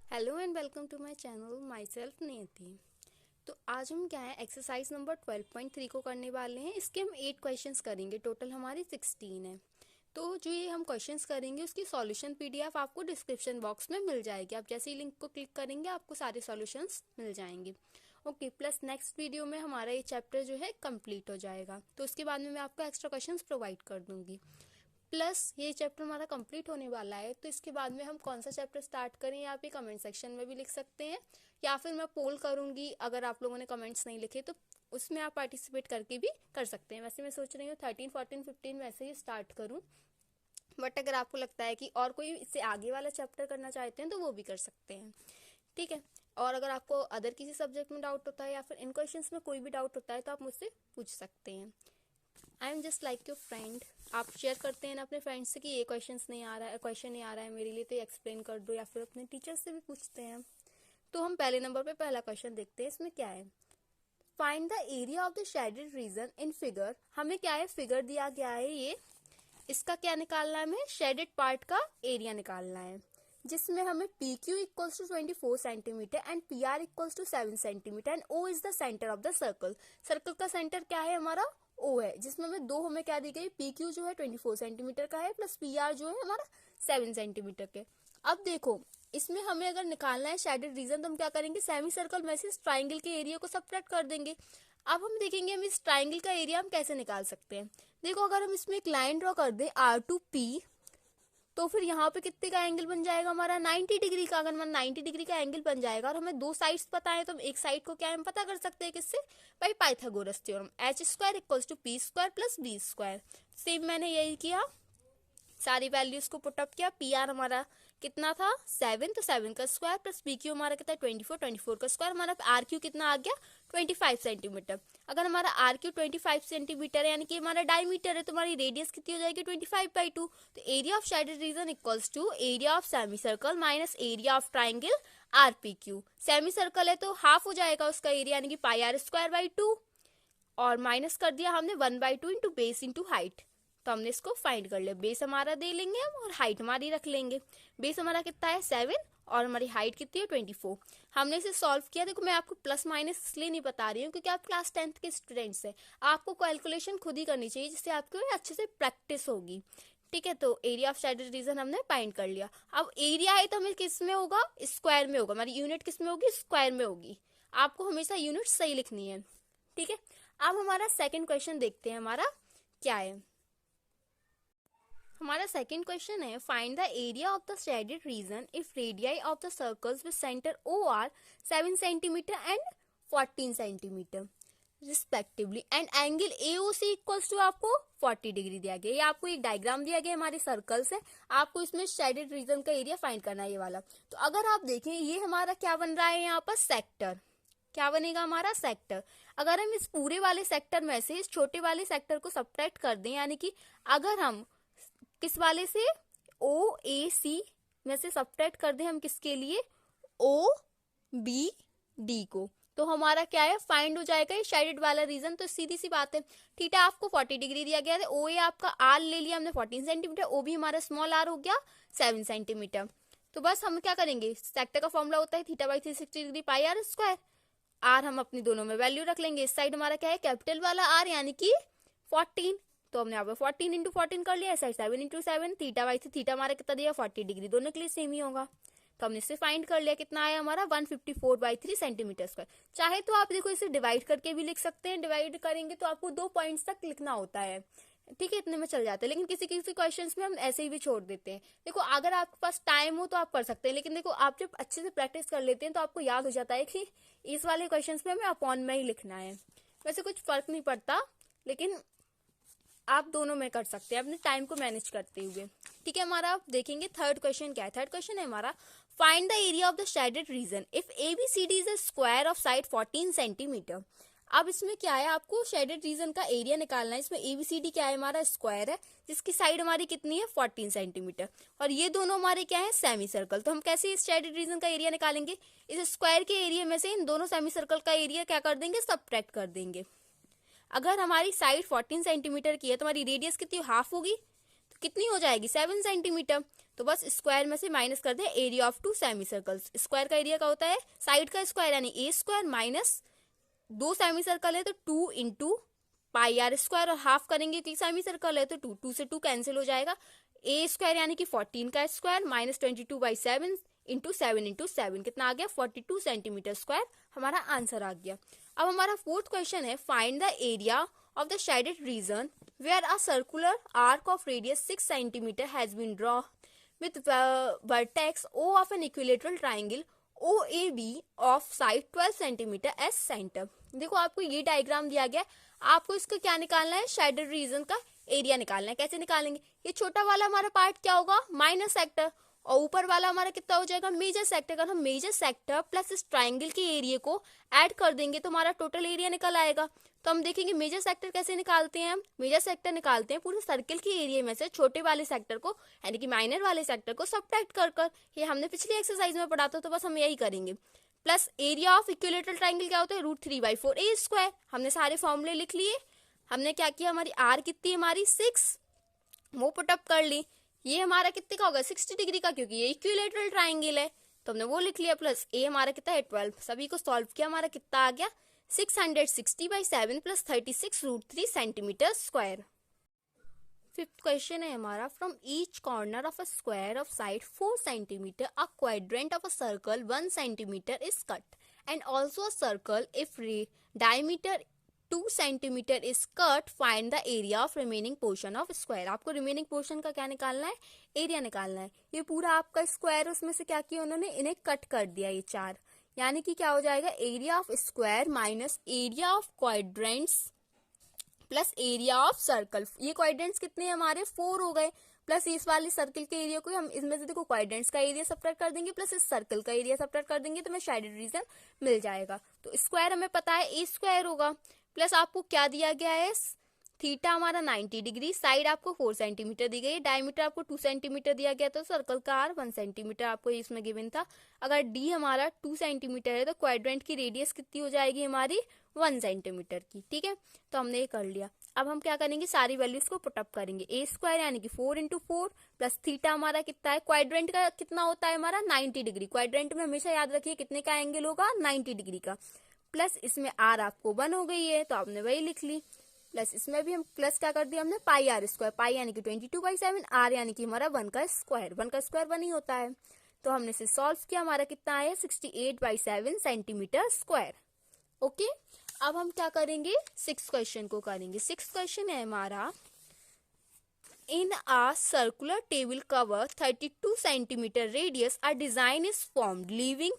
Hello and welcome to my channel myself Niyati. तो आज हम क्या है एक्सरसाइज नंबर 12.3 को करने वाले हैं। इसके हम 8 क्वेश्चंस करेंगे, टोटल हमारी 16 है। तो जो ये हम क्वेश्चंस करेंगे उसकी सॉल्यूशन पीडीएफ आपको डिस्क्रिप्शन बॉक्स में मिल जाएगी। आप जैसे ही लिंक को क्लिक करेंगे आपको सारे सॉल्यूशंस मिल जाएंगे। ओके, प्लस नेक्स्ट वीडियो में हमारा ये चैप्टर जो है कंप्लीट हो जाएगा, तो उसके बाद में मैं आपको एक्स्ट्रा क्वेश्चंस प्रोवाइड कर दूंगी। प्लस ये चैप्टर हमारा कंप्लीट होने वाला है, तो इसके बाद में हम कौन सा चैप्टर स्टार्ट करें आप ये कमेंट सेक्शन में भी लिख सकते हैं, या फिर मैं पोल करूंगी। अगर आप लोगों ने कमेंट्स नहीं लिखे तो उसमें आप पार्टिसिपेट करके भी कर सकते हैं। वैसे मैं सोच रही हूँ 13, 14, 15 वैसे ही स्टार्ट करूँ, बट अगर आपको लगता है कि और कोई इससे आगे वाला चैप्टर करना चाहते हैं तो वो भी कर सकते हैं। ठीक है। और अगर आपको अदर किसी सब्जेक्ट में डाउट होता है या फिर इन क्वेश्चंस में कोई भी डाउट होता है तो आप मुझसे पूछ सकते हैं। I am just like your friend. आप शेयर करते हैं ना अपने फ्रेंड्स से कि ये क्वेश्चन नहीं आ रहा है मेरे लिए, तो एक्सप्लेन कर दो, या फिर अपने टीचर से भी पूछते हैं। तो हम पहले नंबर पे पहला क्वेश्चन देखते हैं। इसमें क्या है, find the area of the shaded reason in figure. हमें क्या है, फिगर दिया गया है ये, इसका क्या निकालना है, हमें शेडेड पार्ट का एरिया निकालना है, जिसमें हमें P Q equals to 24 centimetre and P R equals to 7 centimetre and O is the centre of the circle. Circle का सेंटर क्या है हमारा, ओ है, जिसमें हमें क्या दी गई, पी क्यू जो है 24 सेंटीमीटर का है, प्लस पी आर जो है हमारा 7 सेंटीमीटर के। अब देखो, इसमें हमें अगर निकालना है शेडेड रीजन तो हम क्या करेंगे, सेमी सर्कल में से इस ट्राइंगल के एरिया को सबट्रैक्ट कर देंगे। अब हम देखेंगे हम इस ट्राइंगल का एरिया हम कैसे निकाल सकते हैं। देखो, अगर हम इसमें एक लाइन ड्रॉ कर दें आर टू पी, तो फिर यहाँ पे कितने का एंगल बन जाएगा हमारा, 90 डिग्री का। अगर हमारा 90 डिग्री का एंगल बन जाएगा और हमें दो साइड्स पता है तो हम एक साइड को क्या हम पता कर सकते हैं किससे, भाई Pythagoras theorem, H square equals to P square plus B square. Same मैंने यही किया, सारी वैल्यूज को पुटअप किया। पी आर हमारा कितना था 7, तो 7 का स्क्वायर प्लस पी क्यू हमारा कितना 24, 24 का स्क्वायर। हमारा आर क्यू कितना आ गया 25 सेंटीमीटर। अगर हमारा आर क्यू 25 सेंटीमीटर है यानी कि हमारा डायमीटर है, तो हमारी रेडियस कितनी हो जाएगी 25/2। तो area of shaded region equals to area of semi circle minus area of triangle R P Q. Semi circle है तो हाफ हो जाएगा उसका एरिया यानी कि पाई आर स्क्वायर बाई 2, और माइनस कर दिया हमने 1/2 इंटू बेस इंटू हाइट। तो हमने इसको फाइंड कर लिया, बेस हमारा दे लेंगे हम और हाइट हमारी रख लेंगे। बेस हमारा कितना है 7 और हमारी हाइट कितनी है 24। हमने इसे सॉल्व किया। देखो, मैं आपको प्लस माइनस इसलिए नहीं बता रही हूँ क्योंकि आप क्लास 10th के स्टूडेंट्स हैं, आपको कैलकुलेशन खुद ही करनी चाहिए जिससे आपको अच्छे से प्रैक्टिस होगी। ठीक है, तो एरिया ऑफ शेडेड रीजन हमने फाइंड कर लिया। अब एरिया है तो हमें किस में होगा, स्क्वायर में होगा। हमारी यूनिट किस में होगी, स्क्वायर में होगी। आपको हमेशा यूनिट सही लिखनी है। ठीक है, अब हमारा सेकंड क्वेश्चन देखते हैं हमारा क्या है। हमारा सेकंड क्वेश्चन है, find the area of the shaded region if radii of the circles with centre O are 7 centimetre and 14 centimetre respectively and angle AOC equals to आपको 40 डिग्री दिया गया। ये आपको एक डायग्राम दिया गया हमारे सर्कल से, आपको इसमें शेडेड रीजन का एरिया फाइंड करना है ये वाला। तो अगर आप देखें ये हमारा क्या बन रहा है यहाँ पर, सेक्टर। क्या बनेगा हमारा, सेक्टर। अगर हम इस पूरे वाले सेक्टर में से इस छोटे वाले सेक्टर को सब्ट्रैक्ट कर दें, यानी कि अगर हम किस वाले से, ओ ए सी में से सब्ट्रैक्ट कर दें हम किसके लिए, ओ बी डी को, तो हमारा क्या है फाइंड हो जाएगा ये शेडेड वाला रीजन। तो सीधी सी बात है, थीटा आपको 40 डिग्री दिया गया है, ओ ए आपका आर ले लिया हमने 14 सेंटीमीटर, ओ भी हमारा स्मॉल आर हो गया 7 सेंटीमीटर। तो बस हम क्या करेंगे, सेक्टर का फॉर्मूला होता है theta by 360 degree pi R square. R हम अपनी दोनों में वैल्यू रख लेंगे। इस साइड हमारा क्या है, कैपिटल वाला आर यानी कि 14, तो हमने यहाँ पे 14 इंटू 14 कर लिया। Side 7 into 7, theta by theta हमारा कितना दिया 40 डिग्री, दोनों के लिए सेम ही होगा। तो हमने इसे फाइंड कर लिया, कितना आया हमारा 154/3 सेंटीमीटर स्क्वायर। चाहे तो आप देखो इसे डिवाइड करके भी लिख सकते हैं, डिवाइड करेंगे तो आपको 2 पॉइंट्स तक लिखना होता है। ठीक है, इतने में चल जाता है, लेकिन किसी किसी क्वेश्चंस में हम ऐसे ही भी छोड़ देते हैं। देखो, अगर आपके पास टाइम हो तो आप कर सकते हैं, लेकिन देखो आप जब अच्छे से प्रैक्टिस कर लेते हैं तो आपको याद हो जाता है कि इस वाले क्वेश्चंस में हमें अपॉन में ही लिखना है। वैसे कुछ फर्क नहीं पड़ता, लेकिन आप दोनों में कर सकते हैं अपने टाइम को मैनेज करते हुए। ठीक है, हमारा आप देखेंगे थर्ड क्वेश्चन क्या है। थर्ड क्वेश्चन है हमारा, find the area of the shaded region if ABCD is a square of side 14 centimetre. अब इसमें क्या है, आपको शेडेड रीजन का एरिया निकालना है। इसमें एबीसीडी क्या है, हमारा स्क्वायर है जिसकी साइड हमारी कितनी है 14 सेंटीमीटर, और ये दोनों हमारे क्या है सेमी सर्कल। तो हम कैसे इस शेडेड रीजन का एरिया निकालेंगे, इस स्क्वायर के एरिया में से इन दोनों सेमी सर्कल का एरिया क्या कर देंगे, सबट्रैक्ट कर देंगे। अगर हमारी साइड 14 सेंटीमीटर की है तो हमारी रेडियस कितनी हाफ होगी, तो कितनी हो जाएगी 7 सेंटीमीटर। तो बस स्क्वायर में से माइनस कर दे area of 2 semi circles. Square का एरिया क्या होता है, साइड का स्क्वायर यानी A square minus 2 semi circle है तो 2 इंटू पाई आर स्क्वायर, और हाफ करेंगे कि सेमी सर्कल है तो 2 से 2 कैंसिल हो जाएगा। ए स्क्वायर यानी कि 14 का स्क्वायर माइनस 22/7 इंटू 7 कितना आ गया 42 सेंटीमीटर स्क्वायर, हमारा आंसर आ गया। अब हमारा फोर्थ क्वेश्चन है, find the area of the shaded region where a circular arc of radius 6 centimetre has been draw with vertex O of an equilateral triangle OAB of side 12 centimetre as centre. देखो आपको ये diagram दिया गया है, आपको इसका क्या निकालना है, शेडेड रीजन का एरिया निकालना है। कैसे निकालेंगे, ये छोटा वाला हमारा पार्ट क्या होगा, माइनर सेक्टर, और ऊपर वाला हमारा कितना हो जाएगा, मेजर सेक्टर। अगर हम मेजर सेक्टर प्लस इस ट्राइंगल के एरिया को ऐड कर देंगे तो हमारा टोटल एरिया निकल आएगा। तो हम देखेंगे मेजर सेक्टर कैसे निकालते हैं, हम मेजर सेक्टर निकालते हैं पूरे सर्किल के एरिया में से छोटे वाले सेक्टर को यानी कि माइनर वाले सेक्टर को सबट्रैक्ट कर कर। ये हमने पिछली एक्सरसाइज में पढ़ा था, तो बस हम यही करेंगे। Plus area of equilateral triangle क्या होता है, √3/4 ए स्क्वायर। हमने सारे फॉर्मूले लिख लिए। हमने क्या किया, हमारी आर कितनी है, हमारी 6, वो पुटअप कर ली। ये हमारा कितने का होगा, 60 डिग्री का, क्योंकि ये इक्विलेटरल ट्राइंगल है तो हमने वो लिख लिया। प्लस ए हमारा कितना है 12, सभी को सॉल्व किया, हमारा कितना आ गया 660/7 plus 36 √3 centimetre square. Fifth question है हमारा, from each corner of a square of side 4 centimetre a quadrant of a circle 1 centimetre is cut and also a circle if diameter 2 centimetre is cut, find the area of remaining portion of square. आपको remaining portion का क्या निकालना है, area निकालना है। ये पूरा आपका स्क्वायर, उसमें से क्या किया उन्होंने, इन्हें कट कर दिया ये 4, यानी कि क्या हो जाएगा, area of square minus area of quadrants plus area of circle. ये क्वाड्रेंट्स कितने हैं हमारे, 4 हो गए, प्लस इस वाले सर्कल के एरिया को हम इसमें से देखो क्वाड्रेंट्स का एरिया सबट्रैक्ट कर देंगे प्लस इस सर्कल का एरिया सबट्रैक्ट कर देंगे तो हमें शेडेड रीजन मिल जाएगा। तो स्क्वायर हमें पता है ए स्क्वायर होगा, प्लस आपको क्या दिया गया है, थीटा हमारा 90 डिग्री, साइड आपको 4 सेंटीमीटर दी गई है, डायमीटर आपको 2 सेंटीमीटर दिया गया, तो सर्कल का आर 1 सेंटीमीटर आपको इसमें गिवन था। अगर डी हमारा 2 सेंटीमीटर है तो क्वाड्रेंट की रेडियस कितनी हो जाएगी हमारी 1 सेंटीमीटर की। ठीक है, तो हमने ये कर लिया। अब हम क्या करेंगे, सारी वैल्यूज को पुटअप करेंगे। ए स्क्वायर यानी कि 4 × 4 प्लस थीटा हमारा कितना है, क्वाड्रेंट का कितना होता है हमारा 90 डिग्री, क्वाड्रेंट में हमेशा याद रखिए कितने का एंगल होगा 90 डिग्री का, प्लस इसमें आर आपको 1 हो गई है तो आपने वही लिख ली, प्लस इसमें भी हम प्लस क्या कर दिया हमने, पाई आर स्क्वायर, पाई यानी कि 22/7, आर यानी कि हमारा 1 का स्क्वायर, 1 का स्क्वायर 1 ही होता है। तो हमने इसे सॉल्व किया, हमारा कितना आया 68/7 सेंटीमीटर स्क्वायर। ओके, अब हम क्या करेंगे, 6 क्वेश्चन को करेंगे। 6 क्वेश्चन है हमारा, इन a circular table cover 32 centimetre radius a design is formed leaving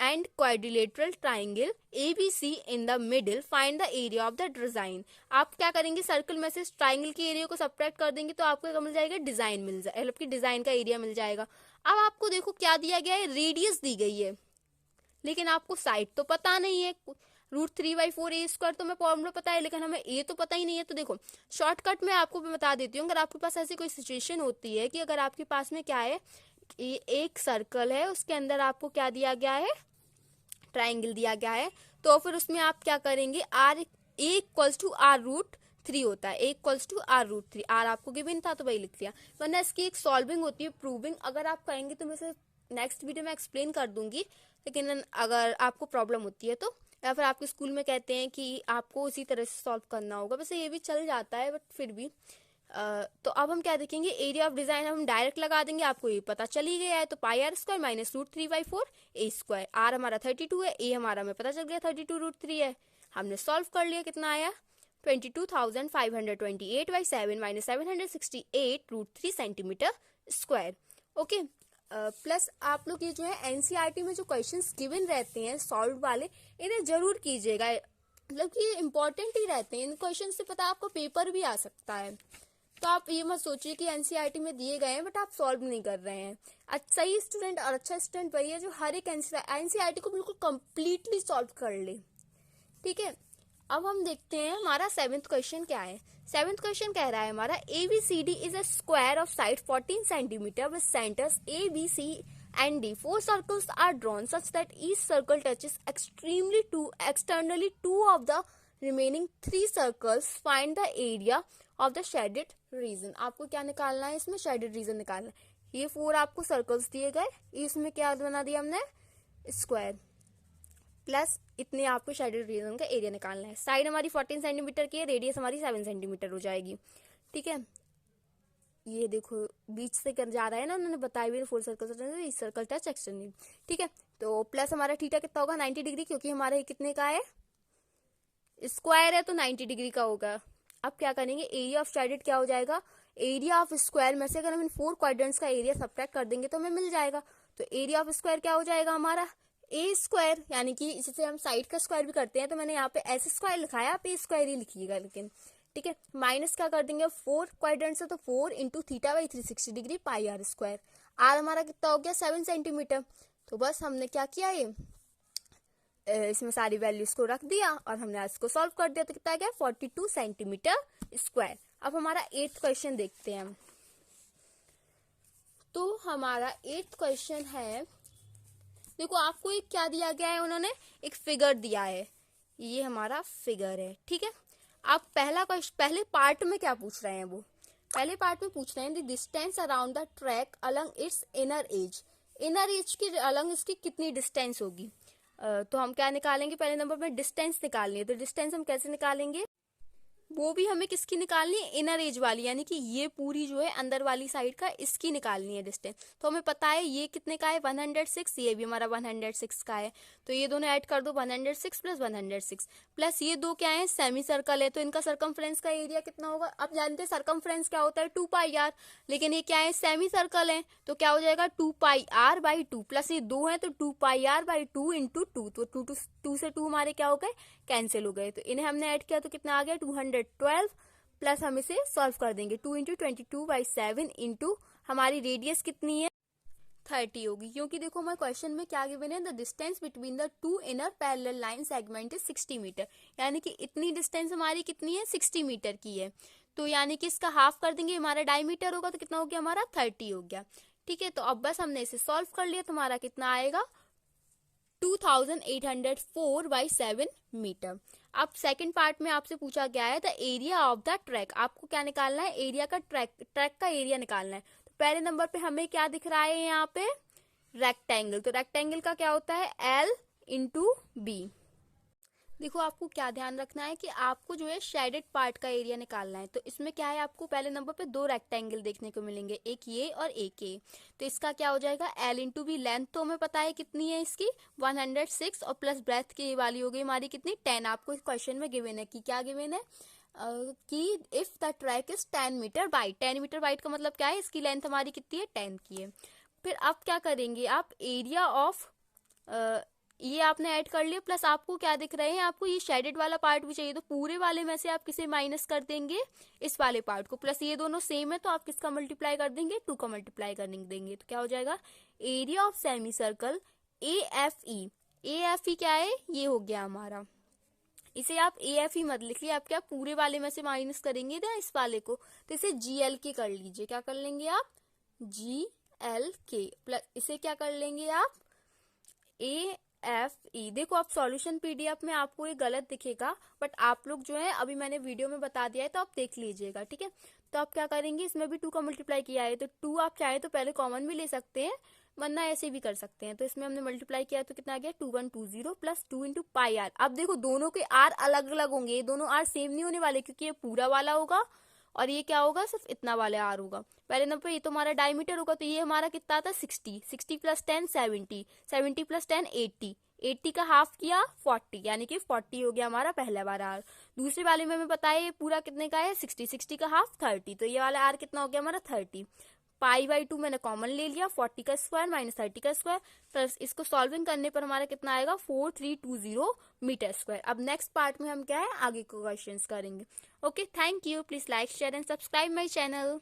and quadrilateral triangle ABC in the middle, find the area of the design। आप क्या करेंगे, सर्कल में से ट्राइंगल के एरिया को सबट्रैक्ट कर देंगे तो आपको क्या मिल जाएगा, डिजाइन मिल जाएगा, मतलब कि डिजाइन का एरिया मिल जाएगा। अब आपको देखो क्या दिया गया है, रेडियस दी गई है लेकिन आपको साइड तो पता नहीं है, √3/4 ए स्क्वायर तो हमें फॉर्मूला पता है लेकिन हमें ए तो पता ही नहीं है। तो देखो शॉर्टकट में आपको मैं बता देती हूँ, अगर आपके पास ऐसी कोई सिचुएशन होती है कि अगर आपके पास में क्या है, एक सर्कल है उसके अंदर आपको क्या दिया गया है, ट्राइंगल दिया गया है, तो फिर उसमें आप क्या करेंगे, R A equals to r√3 होता है, ए इक्वल्स टू r√3, आर आपको गिवन था तो वही लिख लिया, वरना इसकी एक सॉल्विंग होती है, प्रूविंग। अगर आप कहेंगे तो मैं इसे नेक्स्ट वीडियो में एक्सप्लेन कर दूंगी, लेकिन अगर आपको प्रॉब्लम होती है तो, या फिर आपके स्कूल में कहते हैं कि आपको उसी तरह से सॉल्व करना होगा, वैसे ये भी चल जाता है बट फिर भी। तो अब हम क्या देखेंगे, एरिया ऑफ डिजाइन हम डायरेक्ट लगा देंगे, आपको ये पता चल ही गया है, तो pi R square minus √3/4 A square, R हमारा 32 है, ए हमारा हमें पता चल गया 32√3 है, हमने सॉल्व कर लिया, कितना आया 22,528/7 minus 768 √3 centimetre square. Okay, plus आप लोग ये जो है एनसीईआरटी में जो क्वेश्चंस गिवन रहते हैं सॉल्व वाले, इन्हें जरूर कीजिएगा, मतलब कि ये इंपॉर्टेंट ही रहते हैं, इन क्वेश्चन से पता है आपको पेपर भी आ सकता है। तो आप ये मत सोचिए कि एनसीईआरटी में दिए गए हैं बट आप सॉल्व नहीं कर रहे हैं। सही स्टूडेंट और अच्छा स्टूडेंट वही है जो हर एक एनसीईआरटी को बिल्कुल कंप्लीटली सॉल्व कर ले। ठीक है, अब हम देखते हैं हमारा 7th क्वेश्चन क्या है। 7th क्वेश्चन कह रहा है हमारा, ABCD is a square of side 14 centimetre with centres ABC and D. 4 circles are drawn such that each circle touches externally 2 of the remaining 3 circles. Find the area of the shaded region. आपको क्या निकालना है, इसमें shaded region निकालना है। ये 4 आपको circles दिए गए, इसमें क्या बना दिया हमने, स्क्वायर, प्लस इतने आपको शेडेड रीजन का एरिया निकालना है। साइड हमारी 14 सेंटीमीटर की है, रेडियस हमारी 7 सेंटीमीटर हो जाएगी। ठीक है, ये देखो बीच से कर जा रहा है ना, उन्होंने बताया भी 4 सर्कल, सर्कल टच एक्सटेंडेड। ठीक है, तो प्लस हमारा थीटा कितना होगा, 90 डिग्री, क्योंकि हमारा कितने का है, स्क्वायर है तो 90 डिग्री का होगा। अब क्या करेंगे, एरिया ऑफ शेडेड क्या हो जाएगा, एरिया ऑफ स्क्वायर में से अगर हम इन 4 क्वाड्रेंट्स का एरिया सब्ट्रैक्ट कर देंगे तो हमें मिल जाएगा। तो एरिया ऑफ स्क्वायर क्या हो जाएगा हमारा, ए स्क्वायर, यानी कि जिसे हम साइड का स्क्वायर भी करते हैं, तो मैंने यहाँ पे ऐसे स्क्वायर लिखा है, आप ए स्क्वायर ही लिखिएगा लेकिन। ठीक है, माइनस क्या कर देंगे 4 क्वाड्रेंट से, तो 4 into theta by 360 degree pi R square. R हमारा कितना हो गया, 7 सेंटीमीटर। तो बस हमने क्या किया, ये इसमें सारी वैल्यूज को रख दिया और हमने इसको सॉल्व कर दिया, तो कितना आ गया 42 सेंटीमीटर स्क्वायर। अब हमारा 8th क्वेश्चन देखते हैं हम। तो हमारा 8th क्वेश्चन है, देखो आपको एक क्या दिया गया है, उन्होंने एक फिगर दिया है, ये हमारा फिगर है। ठीक है, आप पहले पार्ट में क्या पूछ रहे हैं, वो पहले पार्ट में पूछ रहे हैं the distance around the track Alang it's inner as. Inner as की अलंग इसकी कितनी डिस्टेंस होगी, तो हम क्या निकालेंगे, पहले नंबर में डिस्टेंस निकालनी है। तो डिस्टेंस हम कैसे निकालेंगे, वो भी हमें किसकी निकालनी है, इनर एज वाली, यानी कि ये पूरी जो है अंदर वाली साइड का, इसकी निकालनी है डिस्टेंस। तो हमें पता है ये कितने का है 106, ये भी हमारा 106 का है। तो ये दोनों ऐड कर दो, 106 प्लस 106 प्लस ये दो क्या है, सेमी सर्कल है, तो इनका सर्कमफ्रेंस का एरिया कितना होगा। अब जानते हैं सर्कमफ्रेंस क्या होता है, 2 पाई आर, लेकिन ये क्या है, सेमी सर्कल है, तो क्या हो जाएगा 2 पाई आर बाई 2, प्लस ये 2 है तो 2 पाई आर बाई 2 इंटू 2, तो 2 से 2 हमारे क्या हो गए, कैंसिल हो गए। तो इन्हें हमने ऐड किया तो कितना आ गया 212, प्लस हम इसे सॉल्व कर देंगे, 2 इंटू 22/7 इंटू हमारी रेडियस कितनी है 30 होगी, क्योंकि देखो हमारे क्वेश्चन में क्या गिवन है, the distance between the 2 inner parallel line segment is 60 metre, यानी कि इतनी डिस्टेंस हमारी कितनी है 60 मीटर की है। तो यानी कि इसका हाफ कर देंगे, हमारा डायमीटर होगा तो कितना हो गया हमारा 30 हो गया। ठीक है, तो अब बस हमने इसे सॉल्व कर लिया, तो हमारा कितना आएगा 2804/7 मीटर। अब सेकंड पार्ट में आपसे पूछा गया है the area of the track, आपको क्या निकालना है, एरिया का ट्रैक का एरिया निकालना है। तो पहले नंबर पे हमें क्या दिख रहा है यहाँ पे, रेक्टेंगल, तो रेक्टेंगल का क्या होता है L इंटू बी। देखो आपको क्या ध्यान रखना है कि आपको जो है शेडेड पार्ट का एरिया निकालना है। तो इसमें क्या है, आपको पहले नंबर पे 2 रेक्टेंगल देखने को मिलेंगे, एक ये और एक ये। तो इसका क्या हो जाएगा L इंटू बी, लेंथ तो हमें पता है कितनी है इसकी 106, और प्लस ब्रेथ की वाली हो गई हमारी कितनी 10। आपको इस क्वेश्चन में गिवन है कि क्या गिवन है, कि if the track is 10 metre wide, 10 metre wide का मतलब क्या है, इसकी लेंथ हमारी कितनी है 10 की है। फिर आप क्या करेंगे, आप एरिया ऑफ ये आपने ऐड कर लिया, प्लस आपको क्या दिख रहे हैं, आपको ये शेडेड वाला पार्ट भी चाहिए, तो पूरे वाले में से आप किसे माइनस कर देंगे, इस वाले पार्ट को, प्लस ये दोनों सेम है तो आप किसका मल्टीप्लाई कर देंगे 2 का मल्टीप्लाई कर देंगे। तो क्या हो जाएगा, area of semi circle AFE, AFE क्या है, ये हो गया हमारा, इसे आप AFE मत लिखिए, आप क्या पूरे वाले में से माइनस करेंगे ना इस वाले को, तो इसे GLK कर लीजिए, क्या कर लेंगे आप GLK, प्लस इसे क्या कर लेंगे आप AFE। देखो आप सॉल्यूशन PDF में आपको ये गलत दिखेगा, बट आप लोग जो है अभी मैंने वीडियो में बता दिया है तो आप देख लीजिएगा। ठीक है, तो आप क्या करेंगे, इसमें भी 2 का मल्टीप्लाई किया है, तो 2 आप चाहे तो पहले कॉमन भी ले सकते हैं, वरना ऐसे भी कर सकते हैं। तो इसमें हमने मल्टीप्लाई किया तो कितना आ गया 2120 प्लस 2 इंटू पाई आर। अब देखो दोनों के आर अलग अलग होंगे, ये दोनों आर सेम नहीं होने वाले, क्योंकि ये पूरा वाला होगा और ये क्या होगा सिर्फ इतना वाला आर होगा। पहले नंबर ये तो हमारा डायमीटर होगा, तो ये हमारा कितना था 60 प्लस 10 70 प्लस 10 80 का हाफ किया 40, यानी कि 40 हो गया हमारा पहला वाला आर। दूसरे वाले में हमें पता है ये पूरा कितने का है 60 का हाफ 30, तो ये वाला आर कितना हो गया हमारा 30। पाई/2 मैंने कॉमन ले लिया, 40 का स्क्वायर माइनस 30 का स्क्वायर, प्लस इसको सॉल्विंग करने पर हमारा कितना आएगा 4320 मीटर स्क्वायर। अब नेक्स्ट पार्ट में हम क्या है आगे को क्वेश्चंस करेंगे। Okay, thank you, please like share and subscribe my channel.